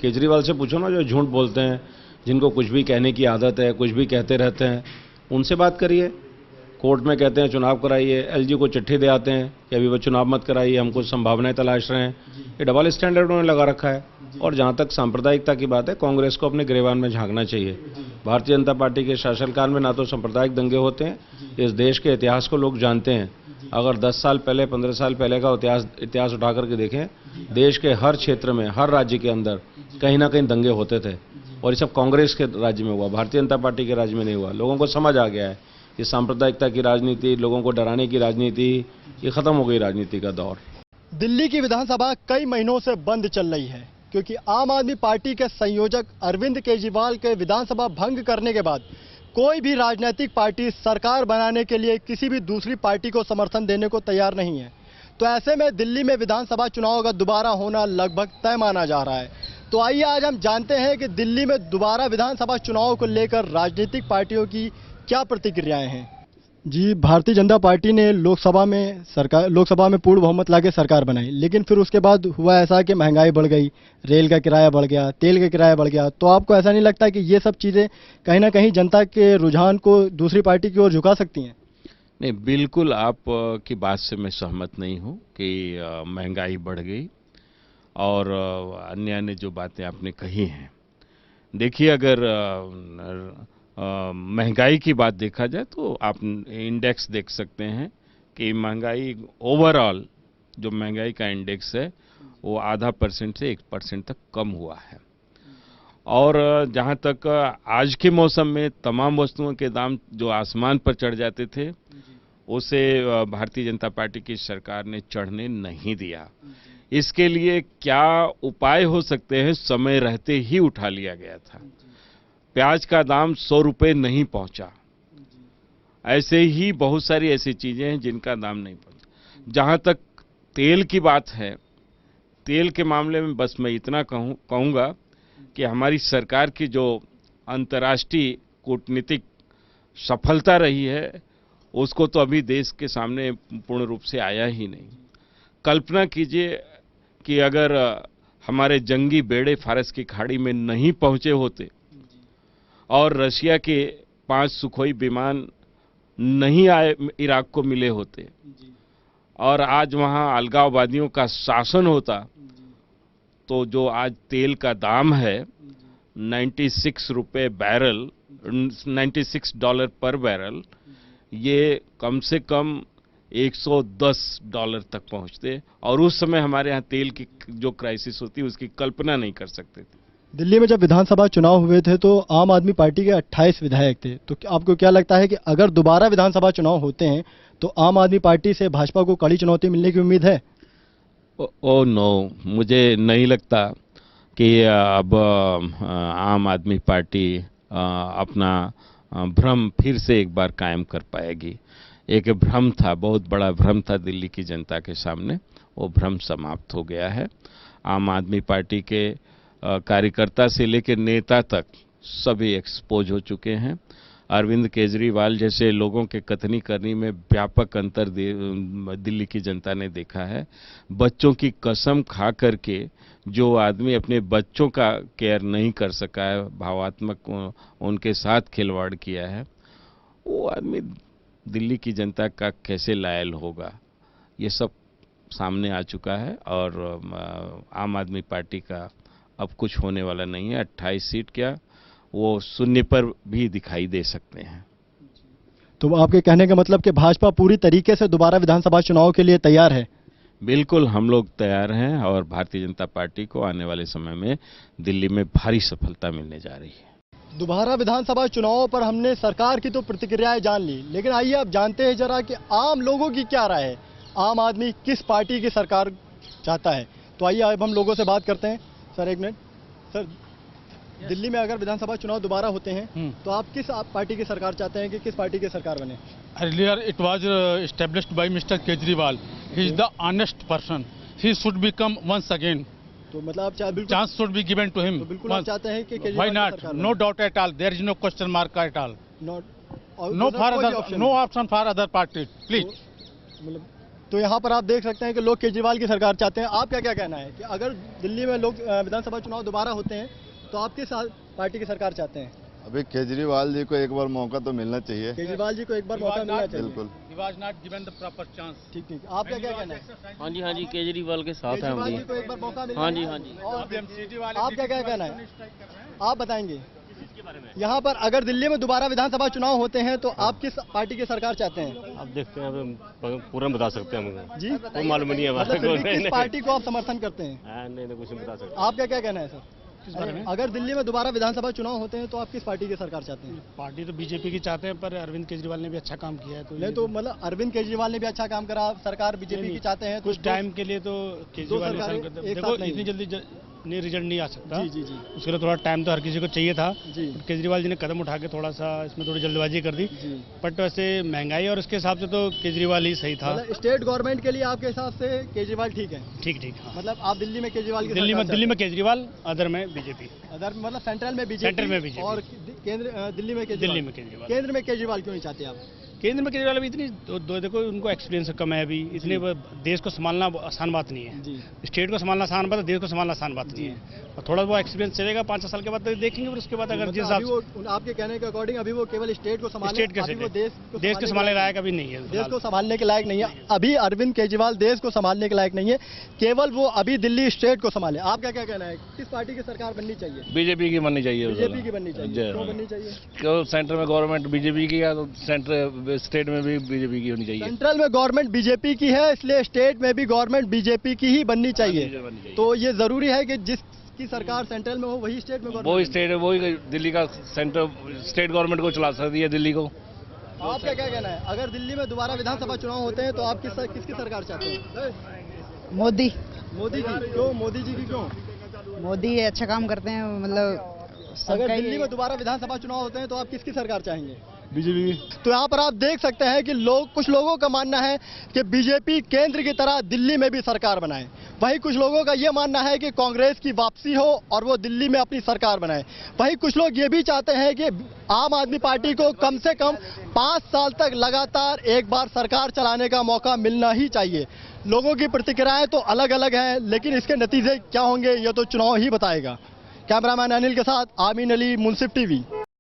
केजरीवाल से पूछो ना, जो झूठ बोलते हैं, जिनको कुछ भी कहने की आदत है, कुछ भी कहते रहते हैं, उनसे बात करिए। कोर्ट में कहते हैं चुनाव कराइए, एलजी को चिट्ठी दे आते हैं कि अभी वो चुनाव मत कराइए, हम कुछ संभावनाएं तलाश रहे हैं। ये डबल स्टैंडर्ड उन्होंने लगा रखा है। और जहां तक सांप्रदायिकता की बात है, कांग्रेस को अपने गिरेबान में झांकना चाहिए। भारतीय जनता पार्टी के शासनकाल में ना तो सांप्रदायिक दंगे होते हैं, इस देश के इतिहास को लोग जानते हैं। अगर 10 साल पहले, 15 साल पहले का इतिहास उठा करके देखें, देश के हर क्षेत्र में, हर राज्य के अंदर कहीं ना कहीं दंगे होते थे। और ये सब कांग्रेस के राज्य में हुआ, भारतीय जनता पार्टी के राज्य में नहीं हुआ। लोगों को समझ आ गया है कि सांप्रदायिकता की राजनीति, लोगों को डराने की राजनीति, ये खत्म हो गई राजनीति का दौर। दिल्ली की विधानसभा कई महीनों से बंद चल रही है क्योंकि आम आदमी पार्टी के संयोजक अरविंद केजरीवाल के विधानसभा भंग करने के बाद कोई भी राजनीतिक पार्टी सरकार बनाने के लिए किसी भी दूसरी पार्टी को समर्थन देने को तैयार नहीं है। तो ऐसे में दिल्ली में विधानसभा चुनाव का दोबारा होना लगभग तय माना जा रहा है। तो आइए आज हम जानते हैं कि दिल्ली में दोबारा विधानसभा चुनाव को लेकर राजनीतिक पार्टियों की क्या प्रतिक्रियाएं हैं। जी, भारतीय जनता पार्टी ने लोकसभा में पूर्ण बहुमत लाके सरकार बनाई, लेकिन फिर उसके बाद हुआ ऐसा कि महंगाई बढ़ गई, रेल का किराया बढ़ गया, तेल का किराया बढ़ गया। तो आपको ऐसा नहीं लगता कि ये सब चीज़ें कहीं ना कहीं जनता के रुझान को दूसरी पार्टी की ओर झुका सकती हैं? नहीं, बिल्कुल आप की बात से मैं सहमत नहीं हूँ कि महंगाई बढ़ गई और अन्य जो बातें आपने कही हैं। देखिए, अगर महंगाई की बात देखा जाए तो आप इंडेक्स देख सकते हैं कि महंगाई ओवरऑल, जो महंगाई का इंडेक्स है वो 0.5% से 1% तक कम हुआ है। और जहां तक आज के मौसम में तमाम वस्तुओं के दाम जो आसमान पर चढ़ जाते थे, उसे भारतीय जनता पार्टी की सरकार ने चढ़ने नहीं दिया। इसके लिए क्या उपाय हो सकते हैं, समय रहते ही उठा लिया गया था। प्याज का दाम 100 रुपये नहीं पहुंचा। ऐसे ही बहुत सारी ऐसी चीजें हैं जिनका दाम नहीं पहुंचा। जहां तक तेल की बात है, तेल के मामले में बस मैं इतना कहूंगा कि हमारी सरकार की जो अंतर्राष्ट्रीय कूटनीतिक सफलता रही है, उसको तो अभी देश के सामने पूर्ण रूप से आया ही नहीं। कल्पना कीजिए कि अगर हमारे जंगी बेड़े फारस की खाड़ी में नहीं पहुंचे होते और रशिया के 5 सुखोई विमान नहीं आए, इराक को मिले होते, और आज वहां अलगाववादियों का शासन होता, तो जो आज तेल का दाम है 96 रुपये बैरल, $96 पर बैरल, ये कम से कम $110 तक पहुंचते। और उस समय हमारे यहाँ तेल की जो क्राइसिस होती उसकी कल्पना नहीं कर सकते थे। दिल्ली में जब विधानसभा चुनाव हुए थे तो आम आदमी पार्टी के 28 विधायक थे। तो आपको क्या लगता है कि अगर दोबारा विधानसभा चुनाव होते हैं तो आम आदमी पार्टी से भाजपा को कड़ी चुनौती मिलने की उम्मीद है? ओ नो, मुझे नहीं लगता कि अब आम आदमी पार्टी अपना भ्रम फिर से एक बार कायम कर पाएगी। एक भ्रम था, बहुत बड़ा भ्रम था दिल्ली की जनता के सामने, वो भ्रम समाप्त हो गया है। आम आदमी पार्टी के कार्यकर्ता से लेकर नेता तक सभी एक्सपोज हो चुके हैं। अरविंद केजरीवाल जैसे लोगों के कथनी करनी में व्यापक अंतर दिल्ली की जनता ने देखा है। बच्चों की कसम खा करके जो आदमी अपने बच्चों का केयर नहीं कर सका है, भावात्मक उनके साथ खिलवाड़ किया है, वो आदमी दिल्ली की जनता का कैसे लायल होगा, ये सब सामने आ चुका है। और आम आदमी पार्टी का अब कुछ होने वाला नहीं है। 28 सीट क्या, वो शून्य पर भी दिखाई दे सकते हैं। तो आपके कहने का मतलब कि भाजपा पूरी तरीके से दोबारा विधानसभा चुनाव के लिए तैयार है? बिल्कुल, हम लोग तैयार हैं और भारतीय जनता पार्टी को आने वाले समय में दिल्ली में भारी सफलता मिलने जा रही है। दोबारा विधानसभा चुनाव पर हमने सरकार की तो प्रतिक्रियाएं जान ली, लेकिन आइए अब जानते हैं जरा कि आम लोगों की क्या राय है, आम आदमी किस पार्टी की सरकार चाहता है। तो आइए अब हम लोगों से बात करते हैं। सर एक मिनट। सर, दिल्ली में अगर विधानसभा चुनाव दोबारा होते हैं तो आप किस पार्टी की सरकार चाहते हैं कि किस पार्टी की सरकार बने? Earlier it was established by Mr. Kejriwal. He is the honest person. He should become once again. तो मतलब आप बिल्कुल Chance should be given to him. तो बिल्कुल आप चाहते हैं कि Why केजरीवाल की not? सरकार No doubt at all. There is no question mark at all. बने? No option for other parties. Please. मतलब तो यहाँ पर आप देख सकते हैं कि लोग केजरीवाल की सरकार चाहते हैं। आप क्या क्या कहना है कि अगर दिल्ली में लोग विधानसभा चुनाव दोबारा होते हैं तो आप किस पार्टी की सरकार चाहते हैं? अभी केजरीवाल जी को एक बार मौका तो मिलना चाहिए। केजरीवाल जी को एक बार मौका मिलना चाहिए। बिल्कुल। He was not given the proper chance. ठीक ठीक। आप क्या क्या कहना है? हाँ जी केजरीवाल के साथ हैं हम केजरीवाल भी। जी को एक बार मौका मिलना हाँ जी, चाहिए। हाँ जी। और अभी हम सिटी वाले आप क्या क्या कहना है? आप बताएंगे यहाँ पर अगर दिल्ली में दोबारा विधानसभा चुनाव होते हैं तो आप किस पार्टी की सरकार चाहते हैं? अब देखते हैं, अब पूरा बता सकते हैं हमको। जी कोई मालूम नहीं है मतलब हमारे फिर भी किस पार्टी को आप समर्थन करते हैं? नहीं कुछ नहीं बता सकते। आप क्या क्या कहना है सर? अगर दिल्ली में दोबारा विधानसभा चुनाव होते हैं तो आप किस पार्टी की सरकार चाहते हैं? पार्टी तो बीजेपी की चाहते हैं, पर अरविंद केजरीवाल ने भी अच्छा काम किया है। तो नहीं तो मतलब अरविंद केजरीवाल ने भी अच्छा काम करा, सरकार बीजेपी की चाहते हैं तो कुछ टाइम के लिए तो केजरीवाल सरकारें ने एक देखो साथ नहीं इतनी जल्दी नहीं रिजल्ट नहीं आ सकता। जी जी जी उसके लिए थोड़ा टाइम तो हर किसी को चाहिए था। जी केजरीवाल जी ने कदम उठा के थोड़ा सा इसमें थोड़ी जल्दबाजी कर दी। जी। बट वैसे महंगाई और उसके हिसाब से तो केजरीवाल ही सही था। मतलब स्टेट गवर्नमेंट के लिए आपके हिसाब से केजरीवाल ठीक है? ठीक ठीक। हाँ। मतलब आप दिल्ली में केजरीवाल की दिल्ली में केजरीवाल, अदर में बीजेपी। अदर मतलब सेंट्रल में बीजेपी, सेंट्रल में बीजेपी और केंद्र दिल्ली में केजरीवाल। केंद्र में केजरीवाल क्यों नहीं चाहते आप? केंद्र में केजरीवाल अभी इतनी देखो उनको एक्सपीरियंस कम है अभी। इतने देश को संभालना आसान बात नहीं है। जी स्टेट को संभालना आसान बात है, देश को संभालना आसान बात नहीं है। और थोड़ा वो एक्सपीरियंस चलेगा 5 साल के बाद तो देखेंगे, फिर उसके बाद अगर जिस मतलब हिसाब अभी वो आपके कहने के अकॉर्डिंग अभी वो केवल स्टेट को संभालने, स्टेट अभी वो देश को संभालने लायक अभी नहीं है। देश को संभालने के लायक नहीं है अभी। अरविंद केजरीवाल देश को संभालने के लायक नहीं है, केवल वो अभी दिल्ली स्टेट को संभाले। आप क्या क्या कहना है, किस पार्टी की सरकार बननी चाहिए? बीजेपी की बननी चाहिए। बीजेपी की बननी चाहिए। क्यों बननी चाहिए? क्यों सेंटर में गवर्नमेंट बीजेपी की है तो सेंटर स्टेट में भी बीजेपी की होनी चाहिए। सेंट्रल में गवर्नमेंट बीजेपी की है, इसलिए स्टेट में भी गवर्नमेंट बीजेपी की ही बननी चाहिए। तो ये जरूरी है कि जिसकी सरकार सेंट्रल में हो वही स्टेट में वही स्टेट वही दिल्ली का सेंटर स्टेट गवर्नमेंट को चला सकती है दिल्ली को। आपका क्या कहना है, अगर दिल्ली में दोबारा विधानसभा चुनाव होते हैं तो आप किसकी सरकार चाहते हैं? मोदी मोदी की। क्यों मोदी जी की क्यों? मोदी अच्छा काम करते हैं, मतलब अगर दिल्ली में दोबारा विधानसभा चुनाव होते हैं तो आप किसकी सरकार चाहेंगे? बीजेपी। तो यहाँ पर आप देख सकते हैं कि कुछ लोगों का मानना है कि बीजेपी केंद्र की तरह दिल्ली में भी सरकार बनाए, वहीं कुछ लोगों का ये मानना है कि कांग्रेस की वापसी हो और वो दिल्ली में अपनी सरकार बनाए। वहीं कुछ लोग ये भी चाहते हैं कि आम आदमी पार्टी को कम से कम 5 साल तक लगातार एक बार सरकार चलाने का मौका मिलना ही चाहिए। लोगों की प्रतिक्रियाएं तो अलग अलग हैं, लेकिन इसके नतीजे क्या होंगे ये तो चुनाव ही बताएगा। कैमरामैन अनिल के साथ आमीन अली, मुंसिफ टीवी।